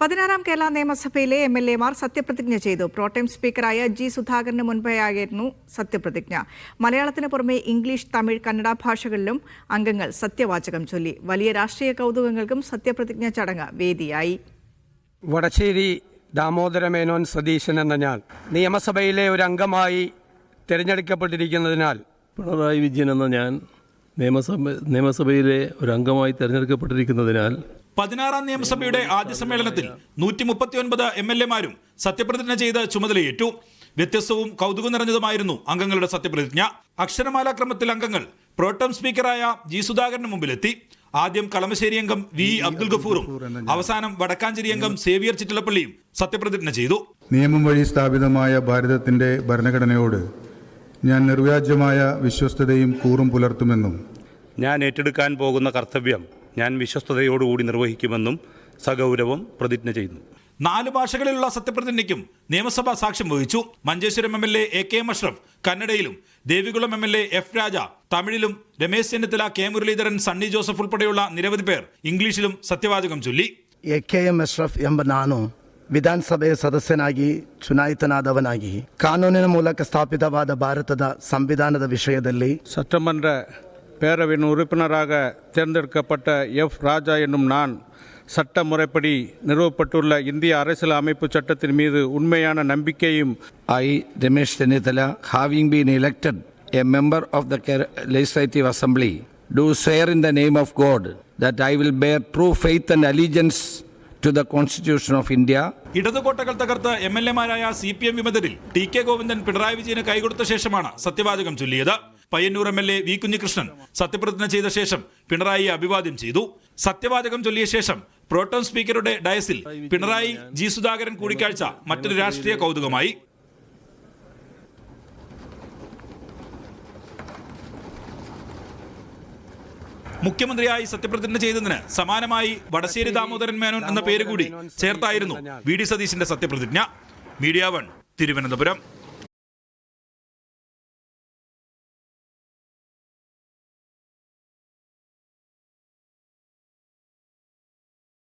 16-ാം കേരള നിയമസഭയിലെ എംഎൽഎമാർ സത്യപ്രതിജ്ഞ ചെയ്തു. പ്രോട്ടേം സ്പീക്കറായ ജി സുധാകരന് മുൻപായിരുന്നു സത്യപ്രതിജ്ഞ. മലയാളത്തിന് പുറമെ ഇംഗ്ലീഷ്, തമിഴ്, കന്നഡ ഭാഷകളിലും അംഗങ്ങൾ സത്യവാചകം ചൊല്ലി. വലിയ രാഷ്ട്രീയ കൗതുകങ്ങൾക്കും സത്യപ്രതിജ്ഞ ചടങ്ങ് വേദിയായി. വടശ്ശേരി ദാമോദരമേനോൻ സതീശൻ എന്ന ഞാൻ നിയമസഭയിലെ ഒരു അംഗമായി തിരഞ്ഞെടുക്കപ്പെട്ടിരിക്കുന്നതിനാൽ, പിണറായി വിജയൻ എന്ന ഞാൻ നിയമസഭയിലെ ഒരു അംഗമായി തിരഞ്ഞെടുക്കപ്പെട്ടിരിക്കുന്നതിനാൽ 16-ാം നിയമസഭയുടെ ആദ്യ സമ്മേളനത്തിൽ 139 എംഎൽഎമാരും സത്യപ്രതിജ്ഞ ചെയ്ത് ചുമതലയേറ്റു. വ്യത്യസ്തവും കൗതുകം നിറഞ്ഞതുമായിരുന്നു അംഗങ്ങളുടെ സത്യപ്രതിജ്ഞ. അക്ഷരമാലാക്രമത്തിൽ അംഗങ്ങൾ പ്രോട്ടം സ്പീക്കറായ ജി സുധാകരന് മുമ്പിലെത്തി. ആദ്യം കളമശ്ശേരി അംഗം വി അബ്ദുൽ ഗഫൂറും അവസാനം വടക്കാഞ്ചേരി അംഗം സേവിയർ ചിറ്റലപ്പള്ളിയും സത്യപ്രതിജ്ഞ ചെയ്തു. നിയമം വഴി സ്ഥാപിതമായ ഭാരതത്തിന്റെ ഭരണഘടനയോട് ഞാൻ നിർവ്യാജമായ വിശ്വസ്തതയും കൂറും പുലർത്തുമെന്നും ഞാൻ ഏറ്റെടുക്കാൻ പോകുന്ന കർത്തവ്യം ഞാൻ വിശ്വസ്തയോടുകൂടി നിർവഹിക്കുമെന്നും സഗൗരവം പ്രതിജ്ഞ ചെയ്യുന്നു. 4 ഭാഷകളിലുള്ള സത്യപ്രതിജ്ഞയ്ക്കും നിയമസഭ സാക്ഷ്യം വഹിച്ചു. Manjeshwaram MLA A K. അഷ്റഫ് കന്നഡയിലും, ദേവികുളം എംഎൽഎ എഫ്. രാജ തമിഴിലും, Ramesh Chennithala, K. Muraleedharan, Sunny Joseph ഉൾപ്പെടെയുള്ള നിരവധി പേർ ഇംഗ്ലീഷിലും സത്യവാചകം ചൊല്ലി. ಎ.ಕೆ. ಅಶ್ರಫ್ ಎಂಬ ನಾನು ವಿಧಾನಸಭೆಯ ಸದಸ್ಯನಾಗಿ ಚುನಾಯಿತನಾದವನಾಗಿ ಕಾನೂನಿನ ಮೂಲಕ ಸ್ಥಾಪಿತವಾದ ಭಾರತದ ಸಂವಿಧಾನದ ವಿಷಯದಲ್ಲಿ சட்டமன்ற பேரவையின் உறுப்பினராக தேர்ந்தெடுக்கப்பட்ட எஃப். ராஜா என்னும் நான் சட்ட முறைப்படி நிறுவப்பட்டுள்ள இந்திய அரசியல் அமைப்பு சட்டத்தின் மீது உண்மையான நம்பிக்கையும் I, Ramesh Chennithala, having been elected a member of the Legislative Assembly, do swear in the name of God that I will bear true faith and allegiance to the Constitution of India. ഇടതുകോട്ടകൾ തകർത്ത് എംഎൽഎമാരായ CPM വിമതരിൽ T K. Govindan Pinarayi വിജയന് കൈകൊടുത്ത ശേഷമാണ് സത്യവാചകം ചൊല്ലിയത്. Payyanur MLA V. Kunhikrishnan സത്യപ്രതിജ്ഞ ചെയ്ത ശേഷം പിണറായിയെ അഭിവാദ്യം ചെയ്തു. സത്യവാചകം ചൊല്ലിയ ശേഷം പ്രോട്ടം സ്പീക്കറുടെ ഡയസിൽ പിണറായി ജി സുധാകരൻ കൂടിക്കാഴ്ച മറ്റൊരു രാഷ്ട്രീയ കൗതുകമായി. മുഖ്യമന്ത്രിയായി സത്യപ്രതിജ്ഞ ചെയ്തതിന് സമാനമായി വടശ്ശേരി ദാമോദരൻ മേനോൻ എന്ന പേര് കൂടി ചേർത്തായിരുന്നു വി.ഡി. സതീശന്റെ സത്യപ്രതിജ്ഞ. മീഡിയ 1 തിരുവനന്തപുരം.